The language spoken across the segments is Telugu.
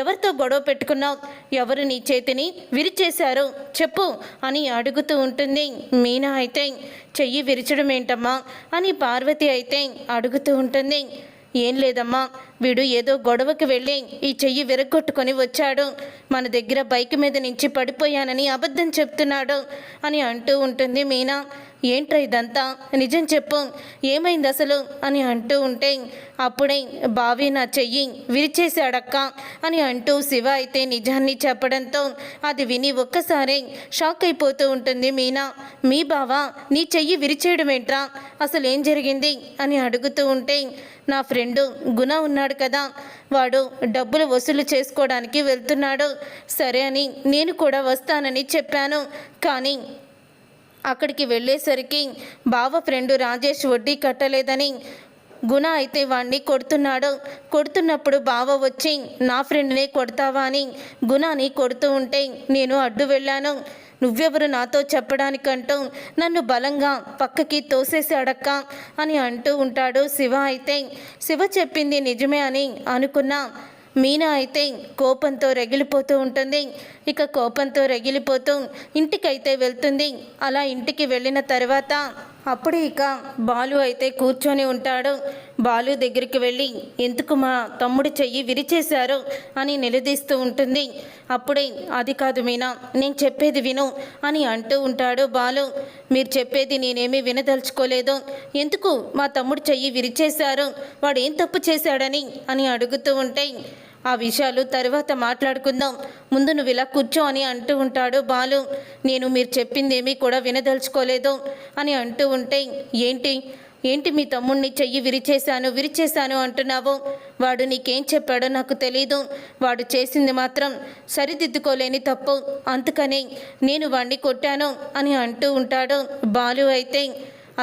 ఎవరితో గొడవ పెట్టుకున్నావు? ఎవరు నీ చేతిని విరిచేశారు చెప్పు అని అడుగుతూ ఉంటుంది. మీనా అయితే చెయ్యి విరిచడం ఏంటమ్మా అని పార్వతి అయితే అడుగుతూ ఉంటుంది. ఏం లేదమ్మా, వీడు ఏదో గొడవకి వెళ్ళి ఈ చెయ్యి విరగొట్టుకొని వచ్చాడు, మన దగ్గర బైక్ మీద నుంచి పడిపోయానని అబద్ధం చెప్తున్నాడు అని అంటూ ఉంటుంది మీనా. ఏంట్రా ఇదంతా, నిజం చెప్పు, ఏమైంది అసలు అని అంటూ ఉంటే అప్పుడే బావి నా చెయ్యి విరిచేశాడక్క అని అంటూ శివ అయితే నిజాన్ని చెప్పడంతో అది విని ఒక్కసారి షాక్ అయిపోతూ ఉంటుంది మీనా. మీ బావ నీ చెయ్యి విరిచేయడం ఏంట్రా, అసలు ఏం జరిగింది అని అడుగుతూ ఉంటే నా ఫ్రెండు గుణ ఉన్నాడు కదా, వాడు డబ్బులు వసూలు చేసుకోవడానికి వెళ్తున్నాడు, సరే అని నేను కూడా వస్తానని చెప్పాను. కానీ అక్కడికి వెళ్ళేసరికి బావ ఫ్రెండు రాజేష్ వడ్డీ కట్టలేదని గుణ అయితే వాణ్ణి కొడుతున్నప్పుడు బావ వచ్చి నా ఫ్రెండ్నే కొడతావా అని గుణని కొడుతూ ఉంటే నేను అడ్డు వెళ్ళాను. నువ్వెవరు నాతో చెప్పడానికంటూ నన్ను బలంగా పక్కకి తోసేశాడక్క అని అంటూ ఉంటాడు శివ. అయితే శివ చెప్పింది నిజమే అని అనుకున్నా మీనా అయితే కోపంతో రగిలిపోతూ ఉంటుంది. ఇక కోపంతో రగిలిపోతూ ఇంటికైతే వెళ్తుంది. అలా ఇంటికి వెళ్ళిన తర్వాత అప్పుడే ఇక బాలు అయితే కూర్చొని ఉంటాడు. బాలు దగ్గరికి వెళ్ళి ఎందుకు మా తమ్ముడి చెయ్యి విరిచేశారు అని నిలదీస్తూ ఉంటుంది. అప్పుడే అది కాదు మీనా, నేను చెప్పేది విను అని అంటూ ఉంటాడు బాలు. మీరు చెప్పేది నేనేమీ వినదలుచుకోలేదు, ఎందుకు మా తమ్ముడు చెయ్యి విరిచేశారు, వాడు ఏం తప్పు చేశాడని అని అడుగుతూ ఉంటే ఆ విషయాలు తర్వాత మాట్లాడుకుందాం, ముందు నువ్వు ఇలా కూర్చో అని అంటూ ఉంటాడు బాలు. నేను మీరు చెప్పిందేమీ కూడా వినదలుచుకోలేదు అని అంటూ ఉంటే ఏంటి మీ తమ్ముడిని చెయ్యి విరిచేశాను అంటున్నావు, వాడు నీకేం చెప్పాడో నాకు తెలీదు, వాడు చేసింది మాత్రం సరిదిద్దుకోలేని తప్పు, అందుకని నేను వాడిని కొట్టాను అని అంటూ ఉంటాడు బాలు. అయితే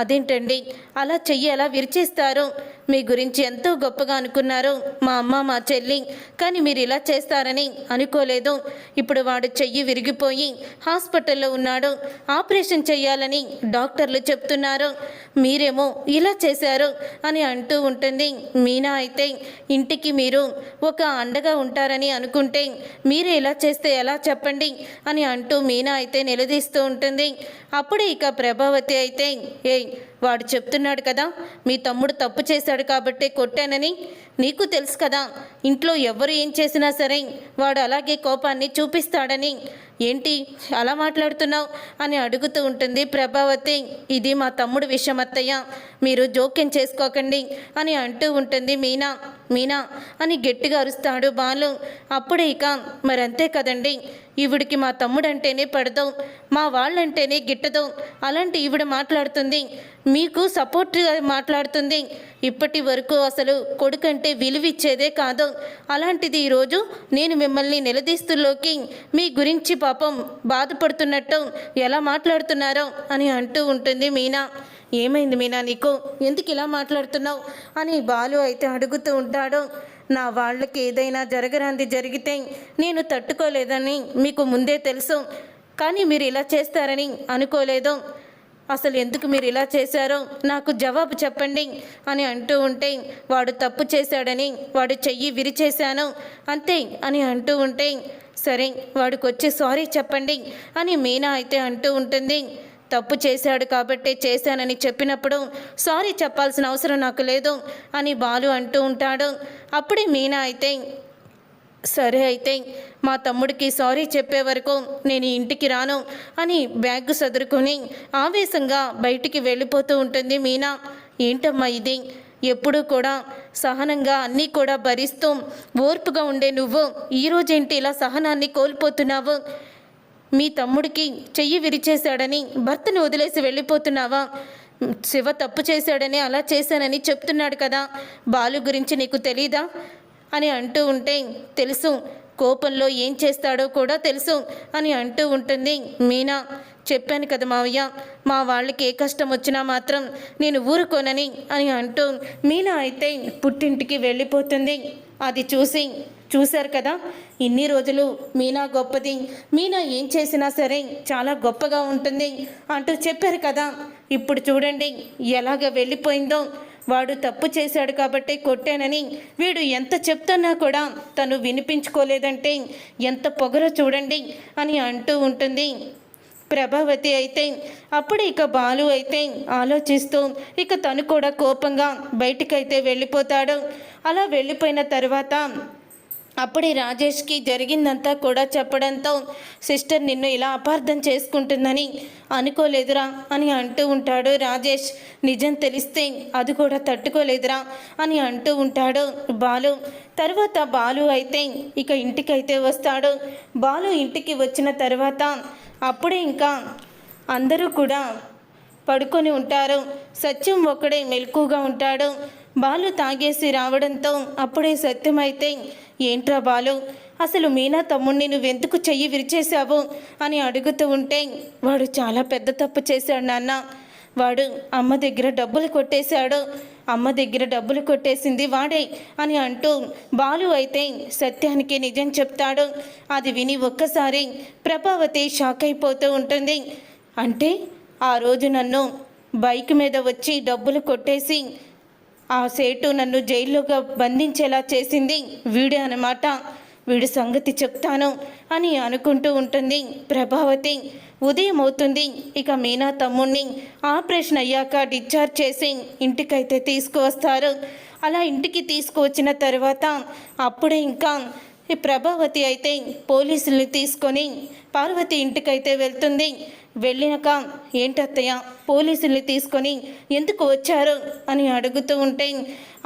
అదేంటండి, అలా చెయ్యి ఎలా విరిచేస్తారు, మీ గురించి ఎంతో గొప్పగా అనుకున్నారు మా అమ్మ మా చెల్లి, కానీ మీరు ఇలా చేస్తారని అనుకోలేదు. ఇప్పుడు వాడు చెయ్యి విరిగిపోయి హాస్పిటల్లో ఉన్నాడు, ఆపరేషన్ చెయ్యాలని డాక్టర్లు చెప్తున్నారు, మీరేమో ఇలా చేశారు అని అంటూ ఉంటుంది మీనా. అయితే ఇంటికి మీరు ఒక అండగా ఉంటారని అనుకుంటే మీరే ఇలా చేస్తే ఎలా చెప్పండి అని అంటూ మీనా అయితే నిలదీస్తూ ఉంటుంది. అప్పుడే ఇక ప్రభావతి అయితే వాడు చెప్తున్నాడు కదా మీ తమ్ముడు తప్పు చేశాడు కాబట్టి కొట్టానని, నీకు తెలుసు కదా ఇంట్లో ఎవరు ఏం చేసినా సరే వాడు అలాగే కోపాన్ని చూపిస్తాడని, ఏంటి అలా మాట్లాడుతున్నావు అని అడుగుతూ ఉంటుంది ప్రభావతి. ఇది మా తమ్ముడు విషయం అత్తయ్య, మీరు జోక్యం చేసుకోకండి అని అంటూ ఉంటుంది మీనా అని గట్టిగా అరుస్తాడు బాలు. అప్పుడే ఇక మరంతే కదండి, ఈవిడికి మా తమ్ముడంటేనే పడదు, మా వాళ్ళంటేనే గిట్టదు, అలాంటి ఈవిడ మాట్లాడుతుంది, మీకు సపోర్ట్గా మాట్లాడుతుంది, ఇప్పటి వరకు అసలు కొడుకంటే విలువిచ్చేదే కాదు, అలాంటిది ఈరోజు నేను మిమ్మల్ని నిలదీస్తుల్లోకి మీ గురించి పాపం బాధపడుతున్నట్టు ఎలా మాట్లాడుతున్నారో అని అంటూ ఉంటుంది మీనా. ఏమైంది మీనా, నీకు ఎందుకు ఇలా మాట్లాడుతున్నావు అని బాలు అయితే అడుగుతూ ఉంటాడు. నా వాళ్ళకి ఏదైనా జరగరాంది జరిగితే నేను తట్టుకోలేదని మీకు ముందే తెలుసు, కానీ మీరు ఇలా చేస్తారని అనుకోలేదు, అసలు ఎందుకు మీరు ఇలా చేశారో నాకు జవాబు చెప్పండి అని అంటూ ఉంటే వాడు తప్పు చేశాడని వాడు చెయ్యి విరిచేశాను అంతే అని అంటూ ఉంటే సరే వాడికి వచ్చి సారీ చెప్పండి అని మీనా అయితే అంటూ ఉంటుంది. తప్పు చేశాడు కాబట్టే చేశానని చెప్పినప్పుడు సారీ చెప్పాల్సిన అవసరం నాకు లేదు అని బాలు అంటూ ఉంటాడు. అప్పుడే మీనా అయితే సరే అయితే మా తమ్ముడికి సారీ చెప్పే వరకు నేను ఇంటికి రాను అని బ్యాగ్ సదురుకొని ఆవేశంగా బయటికి వెళ్ళిపోతూ ఉంటుంది మీనా. ఏంటమ్మా ఇది, ఎప్పుడూ కూడా సహనంగా అన్నీ కూడా భరిస్తూ ఓర్పుగా ఉండే నువ్వు ఈరోజేంటి ఇలా సహనాన్ని కోల్పోతున్నావు? మీ తమ్ముడికి చెయ్యి విరిచేశాడని భర్తను వదిలేసి వెళ్ళిపోతున్నావా? శివ తప్పు చేశాడని అలా చేశానని చెప్తున్నాడు కదా, బాలు గురించి నీకు తెలీదా అని అంటూ ఉంటే తెలుసు, కోపంలో ఏం చేస్తాడో కూడా తెలుసు అని అంటూ ఉంటుంది మీనా. చెప్పాను కదా మావయ్య, మా వాళ్ళకి ఏ కష్టం వచ్చినా మాత్రం నేను ఊరుకోనని అని అంటూ మీనా అయితే పుట్టింటికి వెళ్ళిపోతుంది. అది చూశారు కదా, ఇన్ని రోజులు మీనా గొప్పది, మీనా ఏం చేసినా సరే చాలా గొప్పగా ఉంటుంది అంటూ చెప్పారు కదా, ఇప్పుడు చూడండి ఎలాగ వెళ్ళిపోయిందో. వాడు తప్పు చేశాడు కాబట్టి కొట్టానని వీడు ఎంత చెప్తున్నా కూడా తను వినిపించుకోలేదంటే ఎంత పొగరో చూడండి అని అంటూ ఉంటుంది ప్రభావతి. అయితే అప్పుడు ఇక బాలు అయితే ఆలోచిస్తూ ఇక తను కూడా కోపంగా బయటికైతే వెళ్ళిపోతాడు. అలా వెళ్ళిపోయిన తర్వాత అప్పుడే రాజేష్కి జరిగిందంతా కూడా చెప్పడంతో సిస్టర్ నిన్ను ఇలా అపార్థం చేసుకుంటుందని అనుకోలేదురా అని అంటూ ఉంటాడు రాజేష్. నిజం తెలిస్తే అది కూడా తట్టుకోలేదురా అని అంటూ ఉంటాడు బాలు. తర్వాత బాలు అయితే ఇక ఇంటికైతే వస్తాడు. బాలు ఇంటికి వచ్చిన తర్వాత అప్పుడే ఇంకా అందరూ కూడా పడుకొని ఉంటారు. సత్యం ఒక్కడే మెలకుగా ఉంటాడు. బాలు తాగేసి రావడంతో అప్పుడే సత్యం అయితే ఏంట్రా బాలు, అసలు మీనా తమ్ముడిని నువ్వెందుకు చెయ్యి విరిచేశావు అని అడుగుతూ ఉంటే వాడు చాలా పెద్ద తప్పు చేశాడు నాన్న. వాడు అమ్మ దగ్గర డబ్బులు కొట్టేశాడు, అమ్మ దగ్గర డబ్బులు కొట్టేసింది వాడే అని అంటూ బాలు అయితే సత్యానికి నిజం చెప్తాడు. అది విని ఒక్కసారి ప్రభావతి షాక్ అయిపోతూ ఉంటుంది. అంటే ఆ రోజు నన్ను బైక్ మీద వచ్చి డబ్బులు కొట్టేసి ఆ సేటు నన్ను జైల్లోగా బంధించేలా చేసింది వీడే అన్నమాట. వీడి సంగతి చెప్తాను అని అనుకుంటూ ఉంటుంది ప్రభావతి. ఉదయం అవుతుంది. ఇక మీనా తమ్ముడిని ఆపరేషన్ అయ్యాక డిశ్చార్జ్ చేసి ఇంటికైతే తీసుకువస్తారు. అలా ఇంటికి తీసుకువచ్చిన తర్వాత అప్పుడే ఇంకా ఈ ప్రభావతి అయితే పోలీసుల్ని తీసుకొని పార్వతి ఇంటికైతే వెళ్తుంది. వెళ్ళినాక ఏంటత్తయ్య పోలీసుల్ని తీసుకొని ఎందుకు వచ్చారు అని అడుగుతూ ఉంటే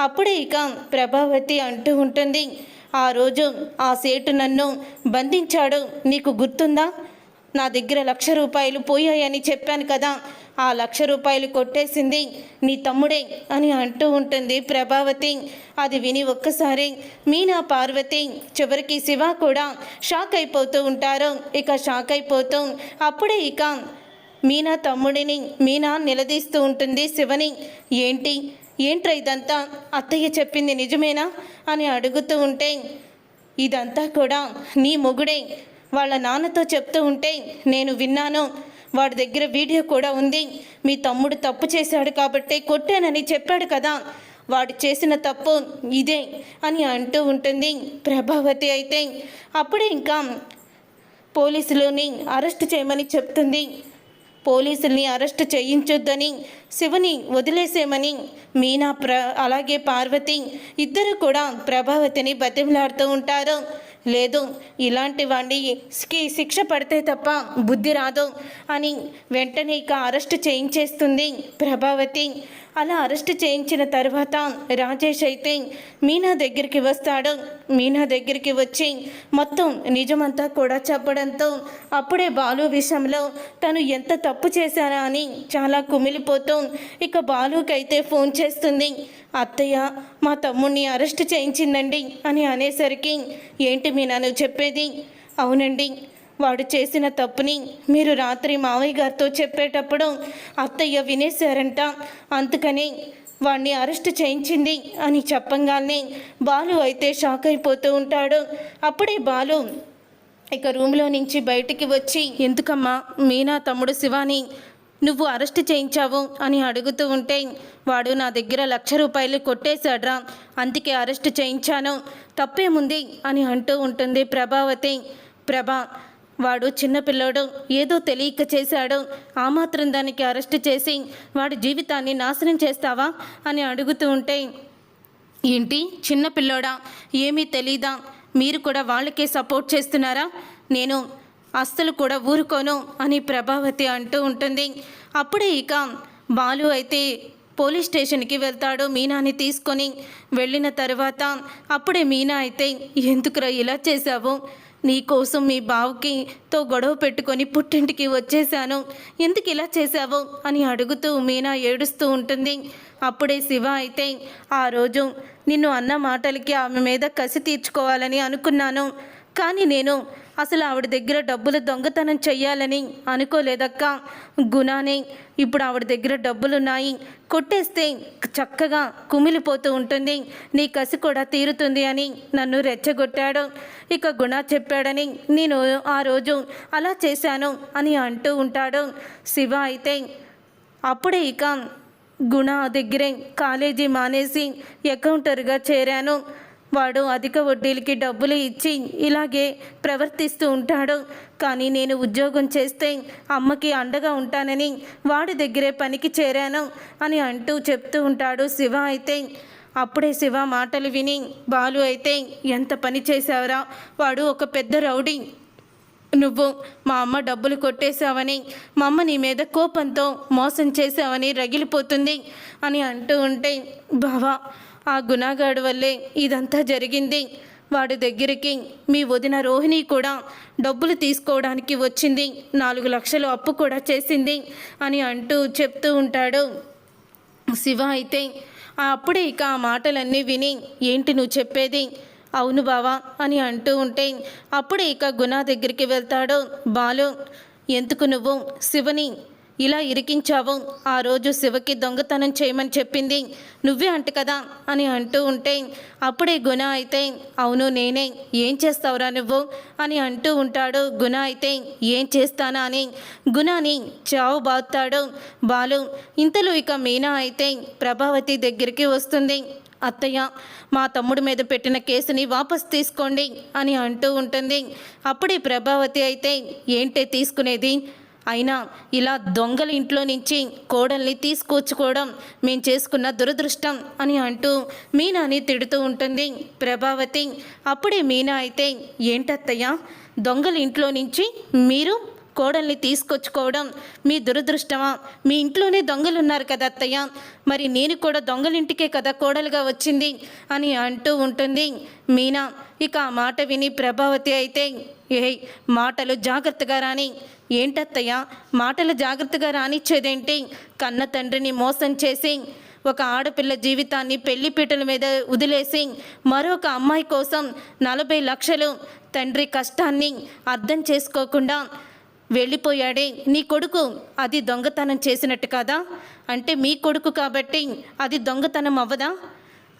అప్పుడే ఇక ప్రభావతి అంటూ ఉంటుంది, ఆ రోజు ఆ సేటు నన్ను బంధించాడు, నీకు గుర్తుందా? నా దగ్గర 1,00,000 రూపాయలు పోయాయని చెప్పాను కదా, ఆ 1,00,000 రూపాయలు కొట్టేసింది నీ తమ్ముడే అని అంటూ ఉంటుంది ప్రభావతి. అది విని ఒక్కసారి మీనా పార్వతి చివరికి శివ కూడా షాక్ అయిపోతూ ఉంటారు. ఇక షాక్ అయిపోతూ అప్పుడే ఇక మీనా తమ్ముడిని మీనా నిలదీస్తూ ఉంటుంది శివని. ఏంట్రా ఇదంతా, అత్తయ్య చెప్పింది నిజమేనా అని అడుగుతూ ఉంటే ఇదంతా కూడా నీ మొగుడే వాళ్ళ నాన్నతో చెప్తూ ఉంటే నేను విన్నాను, వాడి దగ్గర వీడియో కూడా ఉంది, మీ తమ్ముడు తప్పు చేశాడు కాబట్టి కొట్టానని చెప్పాడు కదా, వాడు చేసిన తప్పు ఇదే అని అంటూ ఉంటుంది ప్రభావతి. అయితే అప్పుడే ఇంకా పోలీసులని అరెస్ట్ చేయమని చెప్తుంది. పోలీసుల్ని అరెస్ట్ చేయించొద్దని, శివని వదిలేసేమని మీనా అలాగే పార్వతి ఇద్దరు కూడా ప్రభావతిని బతిమలాడుతూ ఉంటారు. లేదు ఇలాంటి వాడికి శిక్ష పడితే తప్ప బుద్ధి రాదు అని వెంటనే ఇక అరెస్ట్ చేయించేస్తుంది ప్రభావతి. అలా అరెస్ట్ చేయించిన తర్వాత రాజేష్ అయితే మీనా దగ్గరికి వస్తాడు. మీనా దగ్గరికి వచ్చి మొత్తం నిజమంతా కూడా చెప్పడంతో అప్పుడే బాలు విషయంలో తను ఎంత తప్పు చేశారా అని చాలా కుమిలిపోతూ ఇక బాలుకైతే ఫోన్ చేస్తుంది. అత్తయ్య మా తమ్ముడిని అరెస్ట్ చేయించిందండి అని అనేసరికి ఏంటి మీనా నువ్వు చెప్పేది? అవునండి, వాడు చేసిన తప్పుని మీరు రాత్రి మావయ్య గారితో చెప్పేటప్పుడు అత్తయ్య వినేశారంట, అందుకని వాడిని అరెస్ట్ చేయించింది అని చెప్పంగానే బాలు అయితే షాక్ అయిపోతూ ఉంటాడు. అప్పుడే బాలు ఇక రూమ్లో నుంచి బయటికి వచ్చి ఎందుకమ్మా మీనా తమ్ముడు శివాని నువ్వు అరెస్ట్ చేయించావు అని అడుగుతూ ఉంటే వాడు నా దగ్గర 1,00,000 రూపాయలు కొట్టేశాడ్రా, అందుకే అరెస్ట్ చేయించాను, తప్పేముంది అని అంటూ ఉంటుంది ప్రభావతి. ప్రభా వాడు చిన్నపిల్లోడు, ఏదో తెలియక చేశాడు, ఆ మాత్రం దానికి అరెస్ట్ చేసి వాడి జీవితాన్ని నాశనం చేస్తావా అని అడుగుతూ ఉంటే ఏంటి చిన్నపిల్లోడా, ఏమీ తెలీదా, మీరు కూడా వాళ్ళకే సపోర్ట్ చేస్తున్నారా, నేను అస్సలు కూడా ఊరుకోను అని ప్రభావతి అంటూ ఉంటుంది. అప్పుడే ఇక బాలు అయితే పోలీస్ స్టేషన్కి వెళ్తాడు మీనాని తీసుకొని. వెళ్ళిన తర్వాత అప్పుడే మీనా అయితే ఎందుకురా ఇలా చేశావు, నీకోసం మీ బావకితో గొడవ పెట్టుకొని పుట్టింటికి వచ్చేసాను, ఎందుకు ఇలా చేశావు అని అడుగుతూ మీనా ఏడుస్తూ ఉంటుంది. అప్పుడే శివ అయితే ఆ రోజు నిన్ను అన్న మాటలకి ఆమె మీద కసి తీర్చుకోవాలని అనుకున్నాను, కానీ నేను అసలు ఆవిడ దగ్గర డబ్బులు దొంగతనం చెయ్యాలని అనుకోలేదక్క. గుణానే ఇప్పుడు ఆవిడ దగ్గర డబ్బులున్నాయి, కొట్టేస్తే చక్కగా కుమిలిపోతూ ఉంటుంది, నీ కసి కూడా తీరుతుంది అని నన్ను రెచ్చగొట్టాడు. ఇక గుణ చెప్పాడని నేను ఆ రోజు అలా చేశాను అని అంటూ ఉంటాడు శివ. అయితే అప్పుడే ఇక గుణ దగ్గరే కాలేజీ మానేసి అకౌంటర్గా చేరాను. వాడు అధిక వడ్డీలకి డబ్బులు ఇచ్చి ఇలాగే ప్రవర్తిస్తూ ఉంటాడు. కానీ నేను ఉద్యోగం చేస్తే అమ్మకి అండగా ఉంటానని వాడి దగ్గరే పనికి చేరాను అని అంటూ చెప్తూ ఉంటాడు శివ. అయితే అప్పుడే శివ మాటలు విని బాలు అయితే, ఎంత పని చేశావురా, వాడు ఒక పెద్ద రౌడీ, నువ్వు మా అమ్మ డబ్బులు కొట్టేశావని, మా అమ్మ నీ మీద కోపంతో మోసం చేశావని రగిలిపోతుంది అని అంటూ ఉంటే, బావా ఆ గుణగాడు వల్లే ఇదంతా జరిగింది. వాడి దగ్గరికి మీ వదిన రోహిణి కూడా డబ్బులు తీసుకోవడానికి వచ్చింది, 4 లక్షలు అప్పు కూడా చేసింది అని అంటూ చెప్తూ ఉంటాడు శివ. అయితే అప్పుడే ఇక ఆ మాటలన్నీ విని, ఏంటి నువ్వు చెప్పేది, అవును బావా అని అంటూ ఉంటే అప్పుడే ఇక గుణ దగ్గరికి వెళ్తాడు బాలు. ఎందుకు నువ్వు శివని ఇలా ఇరికించావు, ఆ రోజు శివకి దొంగతనం చేయమని చెప్పింది నువ్వే అంట కదా అని అంటూ ఉంటే అప్పుడే గుణ అయితే, అవును నేనే, ఏం చేస్తావురా నువ్వు అని అంటూ ఉంటాడు. గుణ అయితే ఏం చేస్తానా అని గుణని చావు బాగుతాడు బాలు. ఇంతలో ఇక మీనా అయితే ప్రభావతి దగ్గరికి వస్తుంది. అత్తయ్య, మా తమ్ముడి మీద పెట్టిన కేసుని వాపస్ తీసుకోండి అని అంటూ ఉంటుంది. అప్పుడే ప్రభావతి అయితే, ఏంటే తీసుకునేది, అయినా ఇలా దొంగల ఇంట్లో నుంచి కోడల్ని తీసుకొచ్చుకోవడం మేము చేసుకున్న దురదృష్టం అని అంటూ మీనాని తిడుతూ ఉంటుంది ప్రభావతి. అప్పుడే మీనా అయితే, ఏంటత్తయ్య, దొంగల ఇంట్లో నుంచి మీరు కోడల్ని తీసుకొచ్చుకోవడం మీ దురదృష్టమా, మీ ఇంట్లోనే దొంగలు ఉన్నారు కదా అత్తయ్య, మరి నేను కూడా దొంగలింటికే కదా కోడలుగా వచ్చింది అని అంటూ ఉంటుంది మీనా. ఇక ఆ మాట విని ప్రభావతి అయితే, మాటలు జాగ్రత్తగా రాని, ఏంటత్తయ్య మాటలు జాగ్రత్తగా రానిచ్చేదేంటి, కన్న తండ్రిని మోసం చేసి ఒక ఆడపిల్ల జీవితాన్ని పెళ్లిపీటల మీద వదిలేసి మరొక అమ్మాయి కోసం 40 లక్షలు తండ్రి కష్టాన్ని అర్థం చేసుకోకుండా వెళ్ళిపోయాడే నీ కొడుకు, అది దొంగతనం చేసినట్టు కాదా, అంటే మీ కొడుకు కాబట్టి అది దొంగతనం అవ్వదా?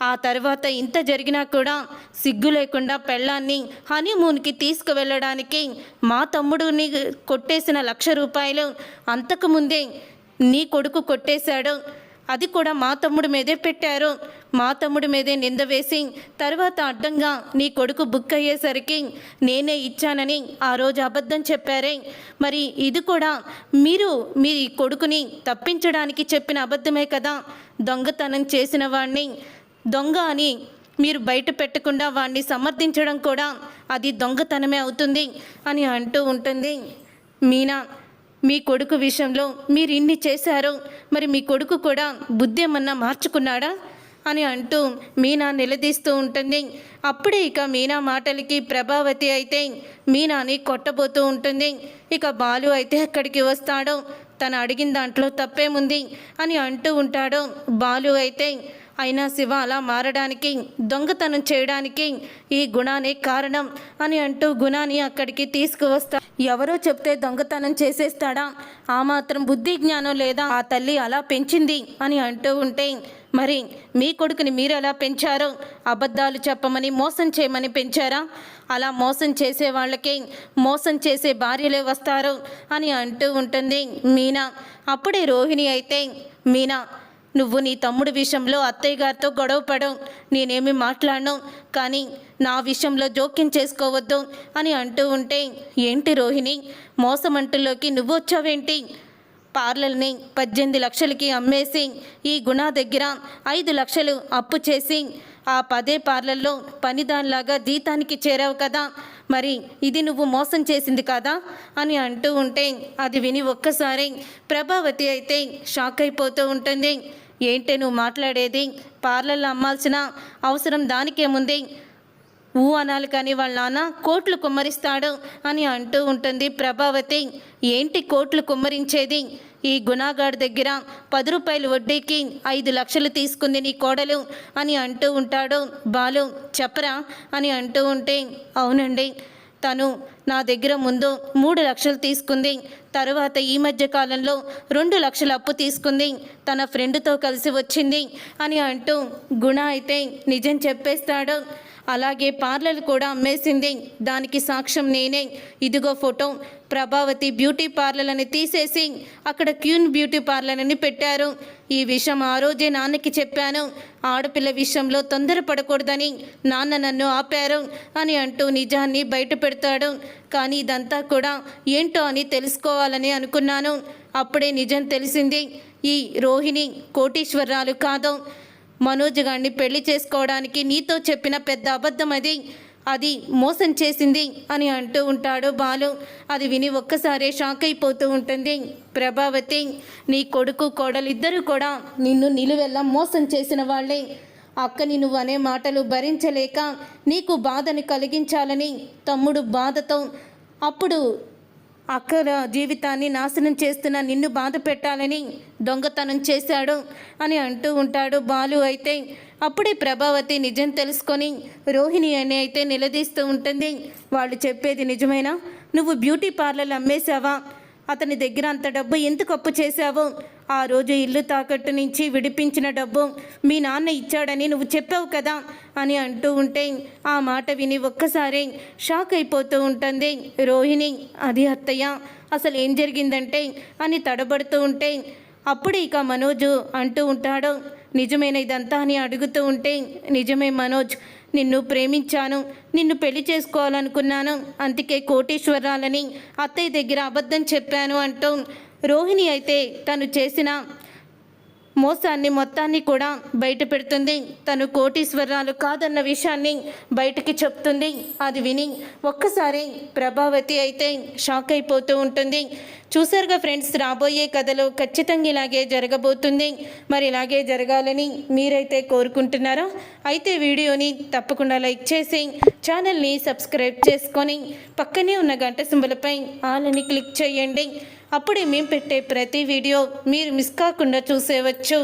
ఆ తర్వాత ఇంత జరిగినా కూడా సిగ్గు లేకుండా పెళ్ళాన్ని హనీమూన్కి తీసుకువెళ్ళడానికి మా తమ్ముడిని కొట్టేసిన 1,00,000 రూపాయలు అంతకుముందే నీ కొడుకు కొట్టేశాడు, అది కూడా మా తమ్ముడి మీదే పెట్టారు, మా తమ్ముడి మీదే నింద వేసి తర్వాత అడ్డంగా నీ కొడుకు బుక్ అయ్యేసరికి నేనే ఇచ్చానని ఆ రోజు అబద్ధం చెప్పారే, మరి ఇది కూడా మీరు మీ కొడుకుని తప్పించడానికి చెప్పిన అబద్ధమే కదా. దొంగతనం చేసిన వాడిని దొంగ అని మీరు బయట పెట్టకుండా వాడిని సమర్థించడం కూడా అది దొంగతనమే అవుతుంది అని అంటూ ఉంటుంది మీనా. మీ కొడుకు విషయంలో మీరు ఇన్ని చేశారు, మరి మీ కొడుకు కూడా బుద్ధి ఏమన్నా మార్చుకున్నాడా అని అంటూ మీనా నిలదీస్తూ ఉంటుంది. అప్పుడే ఇక మీనా మాటలకి ప్రభావతి అయితే మీనాని కొట్టబోతూ ఉంటుంది. ఇక బాలు అయితే అక్కడికి వస్తాడు. తను అడిగిన దాంట్లో తప్పేముంది అని అంటూ ఉంటాడు బాలు అయితే. అయినా శివ అలా మారడానికి, దొంగతనం చేయడానికి ఈ గుణానే కారణం అని అంటూ గుణాన్ని అక్కడికి తీసుకువస్తా. ఎవరో చెప్తే దొంగతనం చేసేస్తాడా, ఆ మాత్రం బుద్ధి జ్ఞానం లేదా, ఆ తల్లి అలా పెంచింది అని అంటూ ఉంటే, మరి మీ కొడుకుని మీరు ఎలా పెంచారో, అబద్ధాలు చెప్పమని మోసం చేయమని పెంచారా? అలా మోసం చేసే వాళ్ళకి మోసం చేసే భార్యలే వస్తారు అని అంటూ ఉంటుంది మీనా. అప్పుడే రోహిణి అయితే, మీనా నువ్వు నీ తమ్ముడి విషయంలో అత్తయ్య గారితో గొడవపడవు, నేనేమి మాట్లాడను, కానీ నా విషయంలో జోక్యం చేసుకోవద్దు అని అంటూ ఉంటే, ఏంటి రోహిణి మోసమంటులోకి నువ్వు వచ్చావేంటి? పార్లర్ని 18 లక్షలకి అమ్మేసి ఈ గుణ దగ్గర 5 లక్షలు అప్పు చేసి ఆ 10 పార్లర్లో పనిదానిలాగా జీతానికి చేరావు కదా, మరి ఇది నువ్వు మోసం చేసింది కదా అని అంటూ ఉంటే అది విని ఒక్కసారి ప్రభావతి అయితే షాక్ అయిపోతూ ఉంటుంది. ఏంటే నువ్వు మాట్లాడేది, పార్లర్లో అమ్మాల్సిన అవసరం దానికేముంది, ఊ అనాలి కానీ వాళ్ళ నాన్న కోట్లు కుమ్మరిస్తాడు అని అంటూ ఉంటుంది ప్రభావతి. ఏంటి కోట్లు కుమ్మరించేది, ఈ గుణాగాడి దగ్గర 10 రూపాయలు వడ్డీకి 5 లక్షలు తీసుకుంది నీ కోడలు అని అంటూ ఉంటాడు బాలు. చెప్పరా అని అంటూ ఉంటే, అవునండి, తను నా దగ్గర ముందు 3 లక్షలు తీసుకుంది, తరువాత ఈ మధ్య కాలంలో 2 లక్షల అప్పు తీసుకుంది, తన ఫ్రెండ్తో కలిసి వచ్చింది అని అంటూ గుణ అయితే నిజం చెప్పేస్తాడు. అలాగే పార్లర్ కూడా అమ్మేసింది. దానికి సాక్ష్యం నేనే. ఇదిగో ఫోటో. ప్రభావతి బ్యూటీ పార్లర్ అని తీసేసి అక్కడ క్యూన్ బ్యూటీ పార్లర్ అని పెట్టారు. ఈ విషయం ఆ రోజే నాన్నకి చెప్పాను. ఆడపిల్ల విషయంలో తొందరపడకూడదని నాన్న నన్ను ఆపారు అని అంటూ నిజాన్ని బయట పెడతాడు. కానీ ఇదంతా కూడా ఏంటో అని తెలుసుకోవాలని అనుకున్నాను. అప్పుడే నిజం తెలిసింది. ఈ రోహిణి కోటీశ్వరరాలు కాదు. మనోజ్ గారిని పెళ్లి చేసుకోవడానికి నీతో చెప్పిన పెద్ద అబద్ధం అది మోసం చేసింది అని అంటూ ఉంటాడు బాలు. అది విని ఒక్కసారే షాక్ అయిపోతూ ఉంటుంది ప్రభావతి. నీ కొడుకు కోడలు ఇద్దరు కూడా నిన్ను నిలువెల్లా మోసం చేసిన వాళ్ళే. అక్కని నువ్వు అనే మాటలు భరించలేక నీకు బాధని కలిగించాలని తమ్ముడు బాధతో అప్పుడు అక్కల జీవితాన్ని నాశనం చేస్తున్న నిన్ను బాధ పెట్టాలని దొంగతనం చేశాడు అని అంటూ ఉంటాడు బాలు. అయితే అప్పుడే ప్రభావతి నిజం తెలుసుకొని రోహిణి అని అయితే నిలదీస్తూ ఉంటుంది. వాళ్ళు చెప్పేది నిజమేనా? నువ్వు బ్యూటీ పార్లర్ అమ్మేశావా? అతని దగ్గర అంత డబ్బు ఎందుకు అప్పు చేశావు? ఆ రోజు ఇల్లు తాకట్టు నుంచి విడిపించిన డబ్బు మీ నాన్న ఇచ్చాడని నువ్వు చెప్పావు కదా అని అంటూ ఉంటే ఆ మాట విని ఒక్కసారి షాక్ అయిపోతూ ఉంటుంది రోహిణి. అది అత్తయ్య, అసలు ఏం జరిగిందంటే అని తడబడుతూ ఉంటే అప్పుడు ఇక మనోజు అంటూ ఉంటాడు, నిజమేనా ఇదంతా అని అడుగుతూ ఉంటే, నిజమే మనోజ్, నిన్ను ప్రేమించాను, నిన్ను పెళ్లి చేసుకోవాలనుకున్నాను, అందుకే కోటీశ్వరాలని అత్తయ్య దగ్గర అబద్ధం చెప్పాను అంటూ రోహిణి అయితే తను చేసిన మోసాన్ని మొత్తాన్ని కూడా బయట పెడుతుంది. తను కోటీశ్వరాలు కాదన్న విషయాన్ని బయటికి చెప్తుంది. అది విని ఒక్కసారి ప్రభావతి అయితే షాక్ అయిపోతూ ఉంటుంది. చూసారుగా ఫ్రెండ్స్, రాబోయే కథలో ఖచ్చితంగా ఇలాగే జరగబోతుంది. మరి ఇలాగే జరగాలని మీరైతే కోరుకుంటున్నారా? అయితే వీడియోని తప్పకుండా లైక్ చేసి ఛానల్ని సబ్స్క్రైబ్ చేసుకొని పక్కనే ఉన్న గంట సింబల్పై ఆల్ అని క్లిక్ చేయండి. అప్పుడే మేము పెట్టే ప్రతి వీడియో మీరు మిస్ కాకుండా చూసేవచ్చు.